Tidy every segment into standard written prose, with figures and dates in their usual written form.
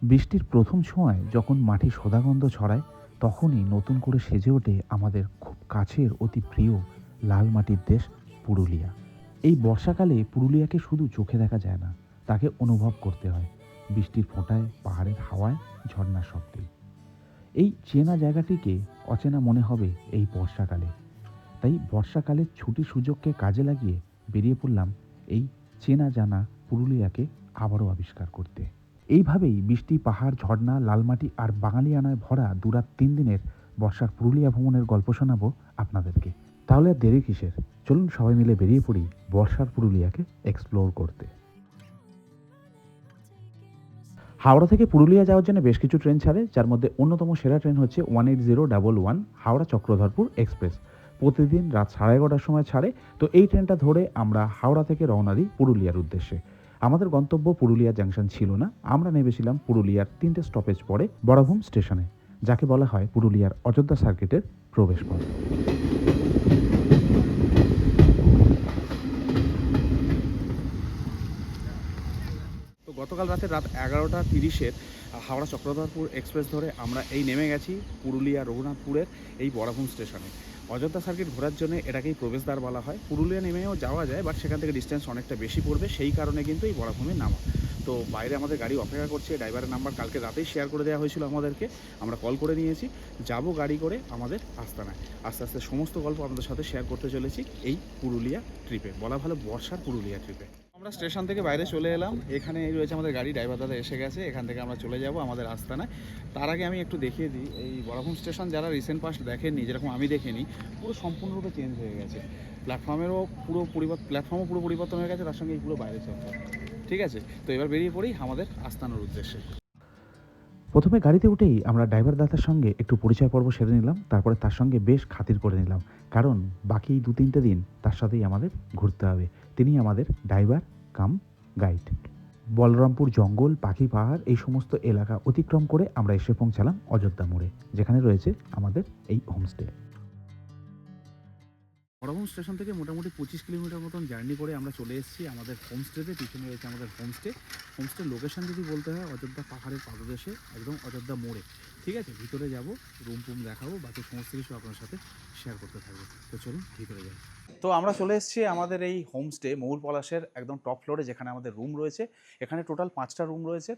বৃষ্টির প্রথম ছোঁয়ায় যখন মাটি সোঁদাগন্ধ ছড়ায়, তখনই নতুন করে সেজে ওঠে আমাদের খুব কাছের অতি প্রিয় লাল মাটির দেশ পুরুলিয়া। এই বর্ষাকালে পুরুলিয়াকে শুধু চোখে দেখা যায় না, তাকে অনুভব করতে হয় বৃষ্টির ফোঁটায়, পাহাড়ের হাওয়ায়, ঝর্ণার শব্দে। এই চেনা জায়গাটিকে অচেনা মনে হবে এই বর্ষাকালে। তাই বর্ষাকালের ছুটির সুযোগকে কাজে লাগিয়ে বেরিয়ে পড়লাম এই চেনা জানা পুরুলিয়াকে আবারও আবিষ্কার করতে। এইভাবেই বৃষ্টি, পাহাড়, ঝর্ণা, লালমাটি আর বাঙালিয়ানায় ভরা দুরাত 3 দিনের বর্ষার পুরুলিয়া ভ্রমণের গল্প শোনাবো আপনাদেরকে। তাহলে আর দেরি কিসের? চলুন সবাই মিলে বেরিয়ে পড়ি বর্ষার পুরুলিয়াকে এক্সপ্লোর করতে। হাওড়া থেকে পুরুলিয়া যাওয়ার জন্য বেশ কিছু ট্রেন ছাড়ে, যার মধ্যে অন্যতম সেরা ট্রেন হচ্ছে 18011 হাওড়া চক্রধরপুর এক্সপ্রেস। প্রতিদিন রাত 11:30টার সময় ছাড়ে। তো এই ট্রেনটা ধরে আমরা হাওড়া থেকে রওনা দিই পুরুলিয়ার উদ্দেশ্যে। আমাদের গন্তব্য পুরুলিয়া জাংশন ছিল না, আমরা নেমেছিলাম পুরুলিয়ার 3টে স্টপেজ পরে বড়ভূম স্টেশনে, যাকে বলা হয় পুরুলিয়ার অযোধ্যা সার্কিটের প্রবেশপথ। তো গতকাল রাত 11:30 হাওড়া চক্রধরপুর এক্সপ্রেস ধরে আমরা এই নেমে গেছি পুরুলিয়া রঘুনাথপুরের এই বড়াভূম স্টেশনে। অযোধ্যা সার্কিট ঘোরার জন্য এটাকেই প্রবেশদ্বার বলা হয়। পুরুলিয়া নেমেও যাওয়া যায়, বাট সেখান থেকে ডিস্টেন্স অনেকটা বেশি পড়বে, সেই কারণে কিন্তু এই বড়াভূমে নামা। তো বাইরে আমাদের গাড়ি অপেক্ষা করছে, ড্রাইভারের নাম্বার কালকে রাতেই শেয়ার করে দেওয়া হয়েছিল আমাদেরকে, আমরা কল করে নিয়েছি, যাব গাড়ি করে আমাদের আস্তানায়। আস্তে আস্তে সমস্ত গল্প আপনাদের সাথে শেয়ার করতে চলেছি এই পুরুলিয়া ট্রিপে, বলা ভালো বর্ষার পুরুলিয়া ট্রিপে। আমরা স্টেশন থেকে বাইরে চলে এলাম, এখানে রয়েছে আমাদের গাড়ি, ড্রাইভার দাদা এসে গেছে, এখান থেকে আমরা চলে যাব আমাদের আস্তানায়। তার আগে আমি একটু দেখিয়ে দিই, এই বড়াভূম স্টেশন যারা রিসেন্ট পাস্ট দেখেননি, যেরকম আমি দেখিনি, পুরো সম্পূর্ণরূপে চেঞ্জ হয়ে গেছে। প্ল্যাটফর্মও পুরো পরিবর্তন হয়ে গেছে, তার সঙ্গে এই পুরো বাইরে চলছে। ঠিক আছে, তো এবার বেরিয়ে পড়ি আমাদের আস্তানার উদ্দেশ্যে। প্রথমে গাড়িতে উঠেই আমরা ড্রাইভার দাদার সঙ্গে একটু পরিচয় পর্ব সেরে নিলাম, তারপরে তার সঙ্গে বেশ খাতির করে নিলাম, কারণ বাকি 2-3টে দিন তার সাথেই আমাদের ঘুরতে হবে। তিনি আমাদের ড্রাইভার কাম গাইড। বলরামপুর জঙ্গল, পাখি, পাহাড় এই সমস্ত এলাকা অতিক্রম করে আমরা এসে পৌঁছালাম অযোধ্যা মোড়ে, যেখানে রয়েছে আমাদের এই হোমস্টে। বড়াভূম স্টেশন থেকে মোটামুটি 25 কিলোমিটার মতন জার্নি করে আমরা চলে এসেছি আমাদের হোমস্টেতে। পিছনে রয়েছে আমাদের হোমস্টের লোকেশন যদি বলতে হয়, অযোধ্যা পাহাড়ের পাদদেশে, একদম অযোধ্যা মোড়ে। ঠিক আছে, ভিতরে যাব, রুম দেখাবো, বাকি সমস্ত কিছু আপনার সাথে শেয়ার করতে থাকবো। তো চলুন ভিতরে যাই। তো আমরা চলে এসেছি আমাদের এই হোমস্টে মহুল পলাশের একদম টপ ফ্লোরে, যেখানে আমাদের রুম রয়েছে। এখানে টোটাল 5টা রুম রয়েছে,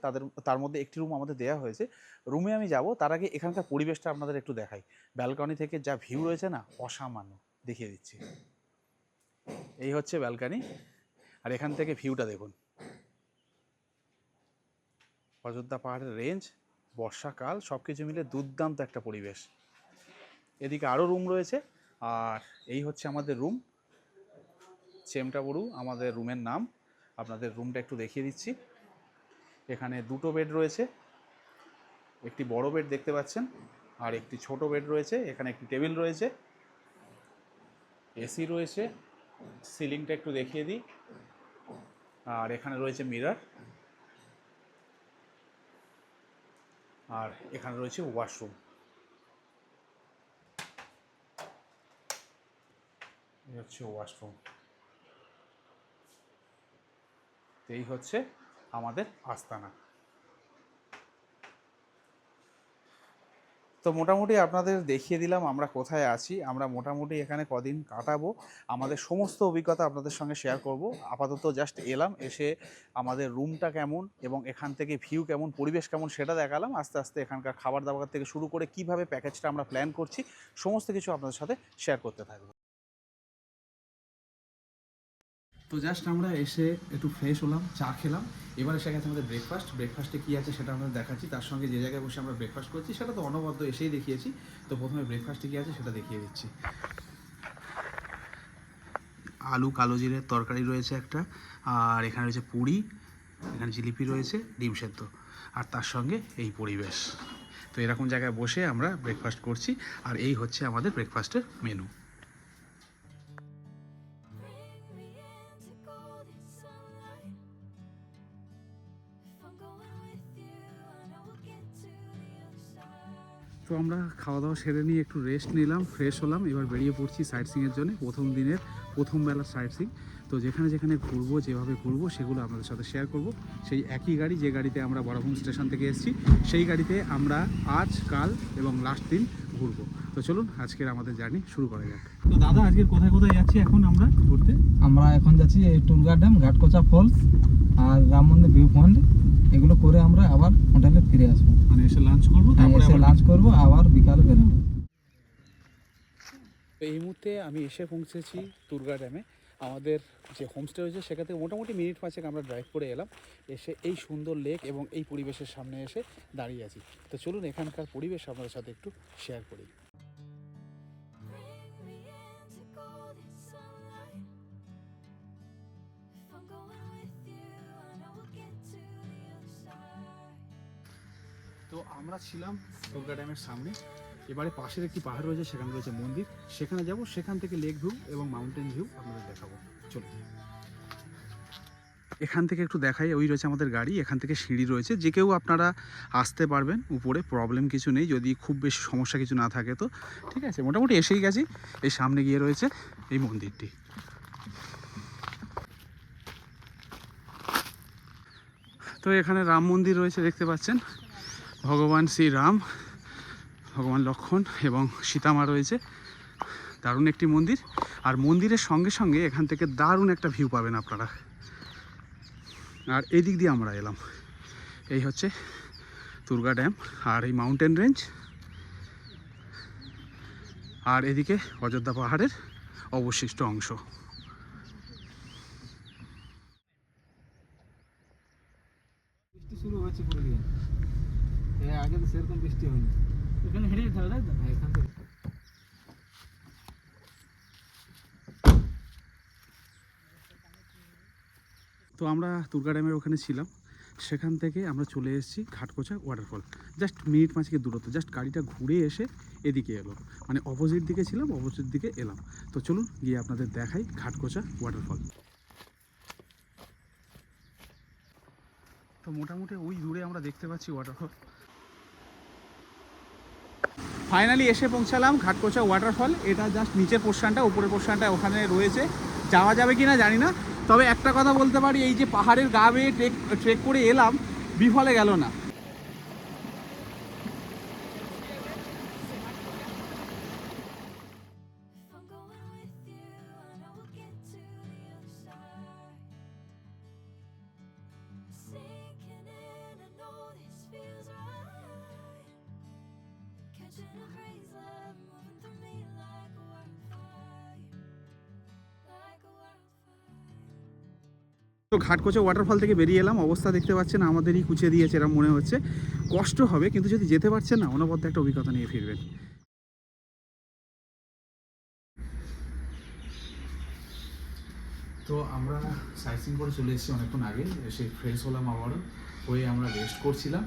তার মধ্যে একটি রুম আমাদের দেওয়া হয়েছে। রুমে আমি যাব, তার আগে এখানকার পরিবেশটা আপনাদের একটু দেখাই। ব্যালকনি থেকে যা ভিউ রয়েছে না, অসামান্য, দেখিয়ে দিচ্ছি। এই হচ্ছে ব্যালকনি, আর এখান থেকে ভিউটা দেখুন, অযোধ্যা পাহাড়ের রেঞ্জ, বর্ষাকাল, সব কিছু মিলে দুর্দান্ত একটা পরিবেশ। এদিকে আরও রুম রয়েছে, আর এই হচ্ছে আমাদের রুম, চেমটাবুরু আমাদের রুমের নাম। আপনাদের রুমটা একটু দেখিয়ে দিচ্ছি। এখানে 2টো বেড রয়েছে, একটি বড় বেড দেখতে পাচ্ছেন, আর একটি ছোট বেড রয়েছে। এখানে একটি টেবিল রয়েছে, এসি রয়েছে, সিলিংটা একটু দেখিয়ে দিই, আর এখানে রয়েছে মিরর, আর এখানে রয়েছে ওয়াশরুম। এই হচ্ছে ওয়াশরুম। এই হচ্ছে আমাদের আস্তানা। তো মোটামুটি আপনাদের দেখিয়ে দিলাম আমরা কোথায় আছি, আমরা মোটামুটি এখানে কদিন কাটাবো, আমাদের সমস্ত অভিজ্ঞতা আপনাদের সঙ্গে শেয়ার করব। আপাতত জাস্ট এলাম, এসে আমাদের রুমটা কেমন এবং এখান থেকে ভিউ কেমন, পরিবেশ কেমন সেটা দেখালাম। আস্তে আস্তে এখানকার খাবার দাবার থেকে শুরু করে কিভাবে প্যাকেজটা আমরা প্ল্যান করছি, সমস্ত কিছু আপনাদের সাথে শেয়ার করতে থাকবো। তো জাস্ট আমরা এসে একটু ফ্রেশ হলাম, চা খেলাম, এবার এসে গেছে আমাদের ব্রেকফাস্টে কী আছে সেটা আমরা দেখাচ্ছি। তার সঙ্গে যে জায়গায় বসে আমরা ব্রেকফাস্ট করছি সেটা তো অনবদ্য এসেই দেখিয়েছি। তো প্রথমে ব্রেকফাস্টে কী আছে সেটা দেখিয়ে দিচ্ছি। আলু কালো জিরের তরকারি রয়েছে একটা, আর এখানে রয়েছে পুরি, এখানে জিলিপি রয়েছে, ডিম সেদ্ধ, আর তার সঙ্গে এই পরিবেশ। তো এরকম জায়গায় বসে আমরা ব্রেকফাস্ট করছি, আর এই হচ্ছে আমাদের ব্রেকফাস্টের মেনু। তো আমরা খাওয়া দাওয়া সেরে নিয়ে একটু রেস্ট নিলাম, ফ্রেশ হলাম, এবার বেরিয়ে পড়ছি সাইট সিইংয়ের জন্য। প্রথম দিনের প্রথম বেলার সাইট সিং। তো যেখানে যেখানে ঘুরবো, যেভাবে ঘুরবো সেগুলো আপনাদের সাথে শেয়ার করব। সেই একই গাড়ি যে গাড়িতে আমরা বরাভূম স্টেশন থেকে এসেছি, সেই গাড়িতে আমরা আজ, কাল এবং লাস্ট দিন ঘুরবো। তো চলুন আজকের আমাদের জার্নি শুরু করা যাক। তো দাদা, আজকের কোথায় কোথায় যাচ্ছি এখন আমরা ঘুরতে? আমরা এখন যাচ্ছি এই টুলগা ড্যাম, ঘাটকোচা ফলস আর রাম মন্দির ভিউ পয়েন্ট। এগুলো করে আমরা আবার হোটেলে ফিরে আসবো, মানে এসে লাঞ্চ করবো, তারপরে এসে লাঞ্চ করবো, আবার বিকালে বেরোবো। তো এই মুহূর্তে আমি এসে পৌঁছেছি তুরগা ড্যামে। আমাদের যে হোমস্টে রয়েছে সেখান থেকে মোটামুটি মিনিট 5 আমরা ড্রাইভ করে এলাম। এসে এই সুন্দর লেক এবং এই পরিবেশের সামনে এসে দাঁড়িয়ে আছি। তো চলুন এখানকার পরিবেশ আপনাদের সাথে একটু শেয়ার করি। তো আমরা ছিলাম তুরগা ড্যামের সামনে। এবারে পাশের একটি পাহাড় রয়েছে, সেখানে রয়েছে মন্দির, সেখানে যাব। সেখান থেকে লেক ভিউ এবং মাউন্টেন ভিউ আপনাদের দেখাবো। চলুন এখান থেকে একটু দেখাই। ওই রয়েছে আমাদের গাড়ি, এখান থেকে সিঁড়ি রয়েছে, যে কেউ আপনারা আসতে পারবেন উপরে, প্রবলেম কিছু নেই। যদি খুব বেশি সমস্যা কিছু না থাকে তো ঠিক আছে। মোটামুটি এসেই গেছি। এই সামনে গিয়ে রয়েছে এই মন্দিরটি। তো এখানে রাম মন্দির রয়েছে, দেখতে পাচ্ছেন। ভগবান শ্রীরাম, ভগবান লক্ষ্মণ এবং সীতামা রয়েছে। দারুণ একটি মন্দির। আর মন্দিরের সঙ্গে সঙ্গে এখান থেকে দারুণ একটা ভিউ পাবেন আপনারা। আর এই দিক দিয়ে আমরা এলাম। এই হচ্ছে তুরগা ড্যাম আর এই মাউন্টেন রেঞ্জ, আর এদিকে অযোধ্যা পাহাড়ের অবশিষ্ট অংশ। বৃষ্টি শুরু হয়েছে পুরুলিয়া, আগে তো সেরকম বৃষ্টি হয়নি। এখানে হেঁটে যেতে হবে, তাই তো? হ্যাঁ, এখান থেকে। তো আমরা তুরগা ড্যামের ওখানে ছিলাম, সেখান থেকে আমরা চলে এসেছি ঘাটকোচা ওয়াটারফল। জাস্ট মিনিট 5 দূরত্ব। জাস্ট গাড়িটা ঘুরে এসে এদিকে এলো, মানে অপোজিট দিকে ছিলাম, অপোজিট দিকে এলাম। তো চলুন গিয়ে আপনাদের দেখাই ঘাটকোচা ওয়াটারফল। তো মোটামুটি ওই দূরে আমরা দেখতে পাচ্ছি ওয়াটারফল। ফাইনালি এসে পৌঁছালাম ঘাটকোচা ওয়াটারফল। এটা জাস্ট নিচের পোর্শনটা, উপরের পোর্শনটা ওখানে রয়েছে। যাওয়া যাবে কি না জানি না, তবে একটা কথা বলতে পারি, এই যে পাহাড়ের গা বেয়ে ট্রেক করে এলাম, বিফলে গেল না। তো ঘাটকোচা ওয়াটারফল থেকে বেরিয়ে এলাম। অবস্থা দেখতে পাচ্ছেন, আমাদেরই কুচিয়ে দিয়েছে এরকম মনে হচ্ছে। কষ্ট হবে, কিন্তু যদি যেতে পারছেন না, অনবদ্য একটা অভিজ্ঞতা নিয়ে ফিরবেন। তো আমরা সাইট করে চলে এসেছি অনেকক্ষণ আগে। এসে ফ্রেশ হলাম, আবারও হয়ে আমরা রেস্ট করছিলাম।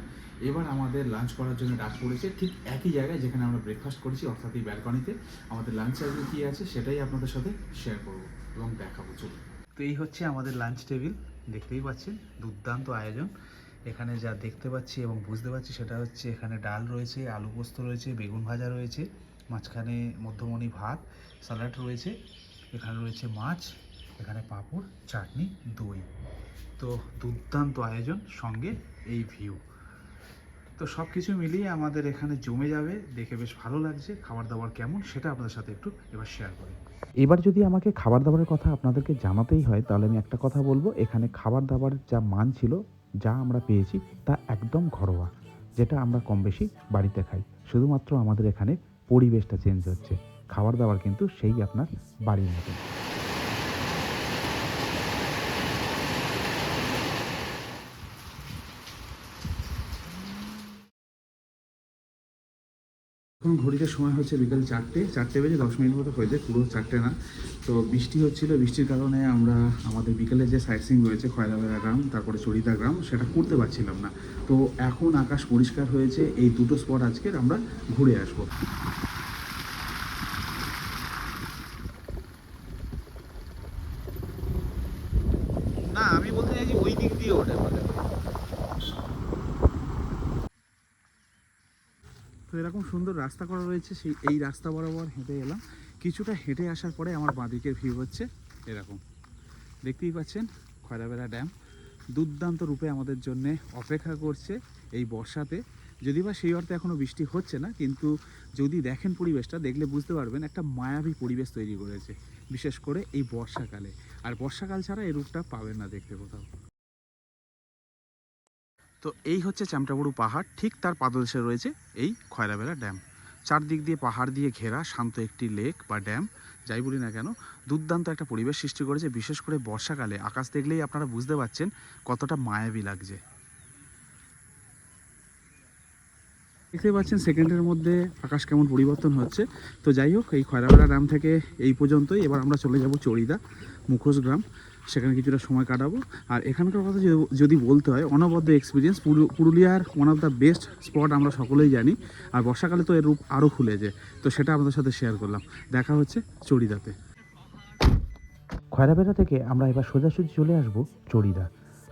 এবার আমাদের লাঞ্চ করার জন্য ডাক পড়েছে, ঠিক একই জায়গায় যেখানে আমরা ব্রেকফাস্ট করেছি, অর্থাৎ এই ব্যালকনিতে। আমাদের লাঞ্চ আজকে কী আছে সেটাই আপনাদের সাথে শেয়ার করবো এবং দেখাবো। চলুন। তো এই হচ্ছে আমাদের লাঞ্চ টেবিল, দেখতেই পাচ্ছেন দুর্দান্ত আয়োজন। এখানে যা দেখতে পাচ্ছি এবং বুঝতে পারছি সেটা হচ্ছে, এখানে ডাল রয়েছে, আলু পোস্ত রয়েছে, বেগুন ভাজা রয়েছে, মাঝখানে মধ্যমণি ভাত, স্যালাড রয়েছে, এখানে রয়েছে মাছ, এখানে পাঁপড়, চাটনি, দই। তো দুর্দান্ত আয়োজন, সঙ্গে এই ভিউ। তো সব কিছু মিলিয়ে আমাদের এখানে জমে যাবে। দেখে বেশ ভালো লাগছে। খাবার দাবার কেমন সেটা আপনাদের সাথে একটু এবার শেয়ার করি। এবার যদি আমাকে খাবার দাবারের কথা আপনাদেরকে জানাতেই হয়, তাহলে আমি একটা কথা বলবো, এখানে খাবার দাবার যা মান ছিল, যা আমরা পেয়েছি, তা একদম ঘরোয়া, যেটা আমরা কম বেশি বাড়িতে খাই। শুধুমাত্র আমাদের এখানে পরিবেশটা চেঞ্জ হচ্ছে, খাবার দাবার কিন্তু সেই আপনার বাড়ির মতো। এখন ঘড়িতে সময় হচ্ছে বিকাল 4টে বেজে 10 মিনিট মতো হয়েছে, পুরো 4টে না। তো বৃষ্টি হচ্ছিল, বৃষ্টির কারণে আমরা আমাদের বিকেলে যে সাইট সিইং রয়েছে, খয়রাবেড়া গ্রাম, তারপরে চরিতা গ্রাম, সেটা করতে পারছিলাম না। তো এখন আকাশ পরিষ্কার হয়েছে, এই দুটো স্পট আজকের আমরা ঘুরে আসবো। না, আমি বলতে চাইছি ওই দিক দিয়ে ওঠে আমাদের। তো এরকম সুন্দর রাস্তা করা রয়েছে, এই রাস্তা বরাবর হেঁটে এলাম। কিছুটা হেঁটে আসার পরে আমার বাঁদিকের ভিউ হচ্ছে এরকম দেখতেই পাচ্ছেন খয়রাবেড়া ড্যাম দুর্দান্ত রূপে আমাদের জন্য অপেক্ষা করছে এই বর্ষাতে। যদি বা সেই অর্থে এখনও বৃষ্টি হচ্ছে না, কিন্তু যদি দেখেন পরিবেশটা দেখলে বুঝতে পারবেন একটা মায়াবী পরিবেশ তৈরি করেছে, বিশেষ করে এই বর্ষাকালে। আর বর্ষাকাল ছাড়া এই রূপটা পাবেন না দেখতে কোথাও। তো এই হচ্ছে চ্যামটাবুরু পাহাড়, ঠিক তার পাদদেশে রয়েছে এই খয়রাবেড়া ড্যাম। চারদিক দিয়ে পাহাড় দিয়ে ঘেরা শান্ত একটি লেক বা ড্যাম, যাই বলি না কেন, দুর্দান্ত একটা পরিবেশ সৃষ্টি করেছে। বিশেষ করে বর্ষাকালে আকাশ দেখলেই আপনারা বুঝতে পারছেন কতটা মায়াবী লাগছে। দেখতে পাচ্ছেন সেকেন্ডের মধ্যে আকাশ কেমন পরিবর্তন হচ্ছে। তো যাই হোক, এই খয়রাবেড়া ড্যাম থেকে এই পর্যন্তই। এবার আমরা চলে যাব চড়িদা মুখোশ গ্রাম, সেখানে কিছুটা সময় কাটাবো। আর এখানকার কথা যদি বলতে হয়, অনবদ্য এক্সপিরিয়েন্স। পুরুলিয়ার one of the best spot আমরা সকলেই জানি। আর বর্ষাকালে তো এর রূপ আরও খুলেছে, তো সেটা আপনাদের সাথে শেয়ার করলাম। দেখা হচ্ছে চড়িদাতে। খয়রাবেড়া থেকে আমরা এবার সোজাসুজি চলে আসব চড়িদা।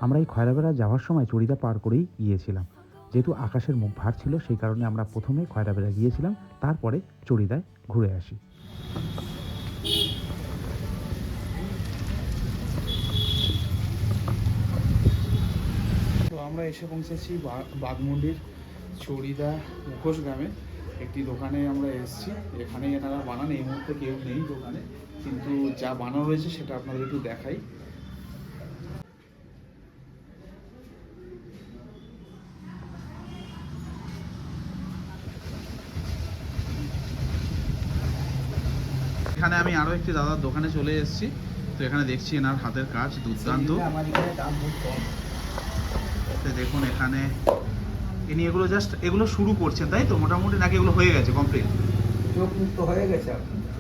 আমরা এই খয়রাবেড়া যাওয়ার সময় চড়িদা পার করেই গিয়েছিলাম। যেহেতু আকাশের মুখ ভার ছিল, সেই কারণে আমরা প্রথমে খয়রাবেড়া গিয়েছিলাম, তারপরে চড়িদায় ঘুরে আসি। তো আমরা এসে পৌঁছেছি বাঘমুন্ডির চড়িদা মুখোশ গ্রামে একটি দোকানে আমরা এসেছি। এখানেই এনারা বানান, এই মুহূর্তে কেউ নেই দোকানে, কিন্তু যা বানানো রয়েছে সেটা আপনাদের একটু দেখাই। এখানে আমি আরও একটি দাদার দোকানে চলে এসেছি। তো এখানে দেখছি এনার হাতের কাজ দুর্দান্ত। দেখুন এখানে ইনি এগুলো শুরু করছেন, তাই তো? মোটামুটি নাকি এগুলো হয়ে গেছে কমপ্লিট? চোখ মুক্ত হয়ে গেছে,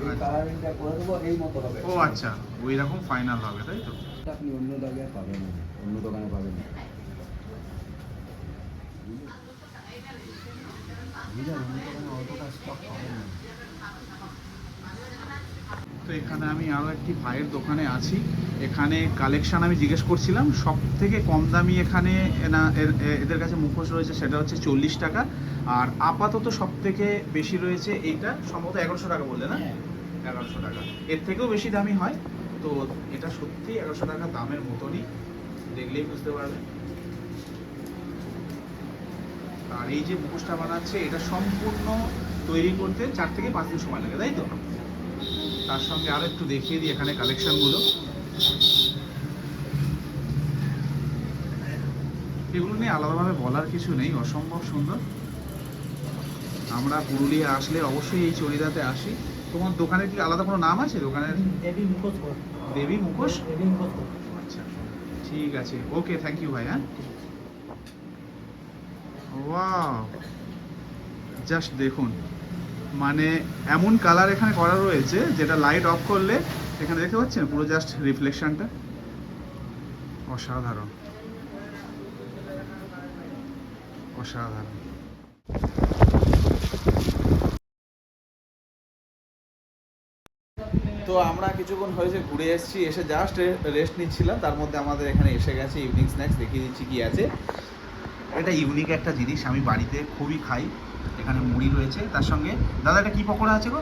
এই কালারিংটা করে দেবো, এই মতো হবে। ও আচ্ছা, ওই রকম ফাইনাল হবে, তাই তো? আপনি অন্য জায়গায় পাবেন না, অন্য দোকানে পাবেন না। তো এখানে আমি আরও একটি ভাইয়ের দোকানে আছি। এখানে কালেকশান আমি জিজ্ঞেস করছিলাম, সব থেকে কম দামি এখানে এদের কাছে মুখোশ রয়েছে সেটা হচ্ছে 40 টাকা। আর আপাতত সব থেকে বেশি রয়েছে এইটা, সম্ভবত 1100 টাকা বললে না? 1100 টাকা। এর থেকেও বেশি দামি হয়। তো এটা সত্যি 1100 টাকা দামের মতনই, দেখলেই বুঝতে পারবেন। আর এই যে মুখোশটা বানাচ্ছে, এটা সম্পূর্ণ তৈরি করতে 4 থেকে 5 দিন সময় লাগে, তাই তো? তার সঙ্গে আরো একটু দেখিয়ে দিই এখানে কালেকশনগুলো। এগুলো নিয়ে আলাদাভাবে বলার কিছু নেই, অসম্ভব সুন্দর। আমরা পুরুলিয়া আসলে অবশ্যই এই চড়িদাতে আসি। তোমার দোকানের কি আলাদা কোনো নাম আছে দোকানের? দেবী মুখোশ। দেবী মুখোশ? দেবী মুখোশ। আচ্ছা, ঠিক আছে, ওকে, থ্যাংক ইউ ভাই। হ্যাঁ, ওয়াও, জাস্ট দেখুন, মানে এমন কালার এখানে করা রয়েছে যেটা লাইট অফ করলে এখানে দেখতে পাচ্ছেন পুরো জাস্ট রিফ্লেকশনটা অসাধারণ, অসাধারণ। তো আমরা কিছুক্ষণ হয়েছে ঘুরে এসেছি, এসে জাস্ট রেস্ট নিচ্ছিলাম। তার মধ্যে আমাদের এখানে এসে গেছে ইভিনিং স্ন্যাক্স, দেখিয়ে দিচ্ছি কি আছে। এটা ইউনিক একটা জিনিস, আমি বাড়িতে খুবই খাই। এখানে মুড়ি রয়েছে, তার সঙ্গে দাদা এটা কি পকোড়া আছে গো?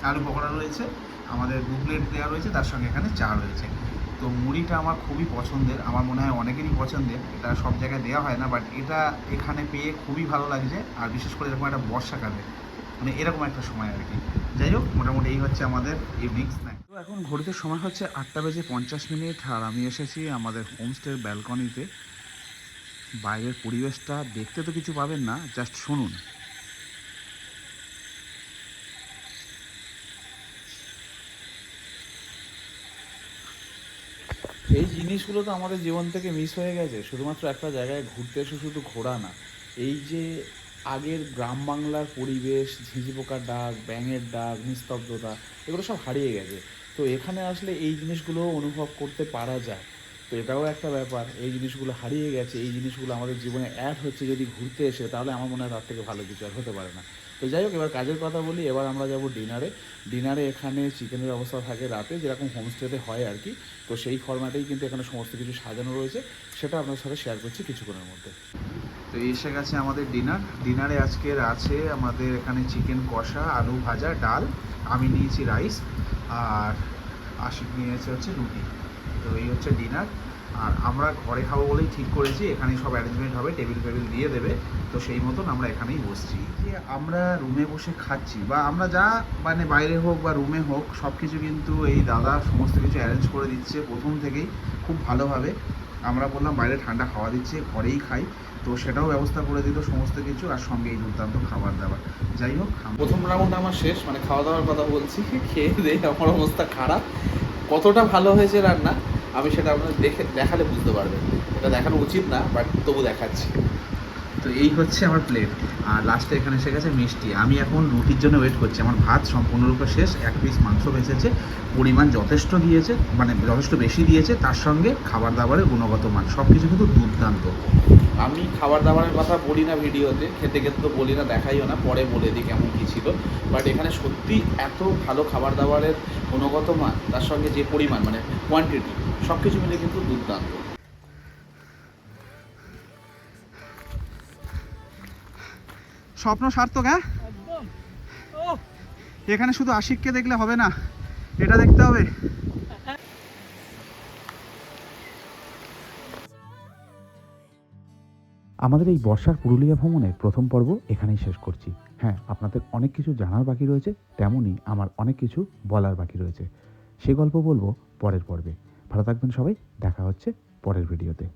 আলু পকোড়া রয়েছে, আমাদের 2 প্লেট দেওয়া রয়েছে, তার সঙ্গে এখানে চা রয়েছে। তো মুড়িটা আমার খুবই পছন্দের, আমার মনে হয় অনেকেরই পছন্দের। এটা সব জায়গায় দেওয়া হয় না, বাট এটা এখানে পেয়ে খুবই ভালো লাগছে। আর বিশেষ করে এরকম একটা বর্ষাকালে, মানে এরকম একটা সময় আর কি। যাই হোক, মোটামুটি এই হচ্ছে আমাদের ইভিনিং স্ন্যাক। তো এখন ঘড়িতে সময় হচ্ছে 8:50, আর আমি এসেছি আমাদের হোমস্টের ব্যালকনিতে। বাইরের পরিবেশটা দেখতে তো কিছু পাবেন না, জাস্ট শুনুন। এই জিনিসগুলো তো আমাদের জীবন থেকে মিস হয়ে গেছে। শুধুমাত্র একটা জায়গায় ঘুরতে এসে শুধু ঘোরা না, এই যে আগের গ্রাম বাংলার পরিবেশ, ঝিঁঝি পোকার ডাক, ব্যাঙের ডাক, নিস্তব্ধতা, এগুলো সব হারিয়ে গেছে। তো এখানে আসলে এই জিনিসগুলো অনুভব করতে পারা যায়। তো এটাও একটা ব্যাপার, এই জিনিসগুলো হারিয়ে গেছে, এই জিনিসগুলো আমাদের জীবনে অ্যাড হচ্ছে যদি ঘুরতে এসে, তাহলে আমার মনে হয় তার থেকে ভালো কিছু আর হতে পারে না। তো যাই হোক, এবার কাজের কথা বলি। এবার আমরা যাব ডিনারে এখানে চিকেনের ব্যবস্থা থাকে রাতে, যেরকম হোমস্টেতে হয় আর কি। তো সেই ফরম্যাটেই কিন্তু এখানে সমস্ত কিছু সাজানো রয়েছে, সেটা আপনার সাথে শেয়ার করছি কিছুক্ষণের মধ্যে। তো এসে গেছে আমাদের ডিনারে আজকের আছে আমাদের এখানে চিকেন কষা, আলু ভাজা, ডাল, আমি নিয়েছি রাইস, আর আশিক নিয়েছে হচ্ছে রুটি। তো এই হচ্ছে ডিনার। আর আমরা ঘরে খাবো বলেই ঠিক করেছি, এখানেই সব অ্যারেঞ্জমেন্ট হবে, টেবিল ফেবিল দিয়ে দেবে, তো সেই মতন আমরা এখানেই বসছি। যে আমরা রুমে বসে খাচ্ছি বা আমরা যা মানে বাইরে হোক বা রুমে হোক সব কিছু কিন্তু এই দাদা সমস্ত কিছু অ্যারেঞ্জ করে দিচ্ছে প্রথম থেকেই খুব ভালোভাবে। আমরা বললাম বাইরে ঠান্ডা খাওয়া দিচ্ছে, ঘরেই খাই, তো সেটাও ব্যবস্থা করে দিল সমস্ত কিছু, আর সঙ্গে এই দুর্দান্ত খাবার দাবার। যাই হোক, প্রথম রাউন্ড আমার শেষ, মানে খাওয়া দাওয়ার কথা বলছি, খেয়ে দিয়ে আমার অবস্থা খারাপ। কতটা ভালো হয়েছে রান্না আমি সেটা আপনাদের দেখালে বুঝতে পারবেন। এটা দেখানো উচিত না, বাট তবু দেখাচ্ছি। তো এই হচ্ছে আমার প্লেট, আর লাস্টে এখানে এসে গেছে মিষ্টি। আমি এখন রুটির জন্য ওয়েট করছি। আমার ভাত সম্পূর্ণরূপে শেষ, 1 পিস মাংস বেঁচেছে, পরিমাণ যথেষ্ট দিয়েছে, মানে যথেষ্ট বেশি দিয়েছে, তার সঙ্গে খাবার দাবারের গুণগত মান সব কিছু কিন্তু দুর্দান্ত। আমি খাবার দাবারের কথা বলি না ভিডিওতে, খেতে খেতে তো বলি না, দেখাইও না, পরে বলে দিই কেমন কী ছিল। বাট এখানে সত্যি এত ভালো খাবার দাবারের গুণগত মান, তার সঙ্গে যে পরিমাণ মানে কোয়ান্টিটি, সব কিছু মিলে কিন্তু দুর্দান্ত। স্বপ্ন সার্থক। হ্যাঁ, এখানে শুধু আশিককে দেখলে হবে না, এটা দেখতে হবে। আমাদের এই বর্ষার পুরুলিয়া ভ্রমণের প্রথম পর্ব এখানেই শেষ করছি। হ্যাঁ, আপনাদের অনেক কিছু জানার বাকি রয়েছে, তেমনই আমার অনেক কিছু বলার বাকি রয়েছে। সে গল্প বলবো পরের পর্বে। ভালো থাকবেন সবাই, দেখা হচ্ছে পরের ভিডিওতে।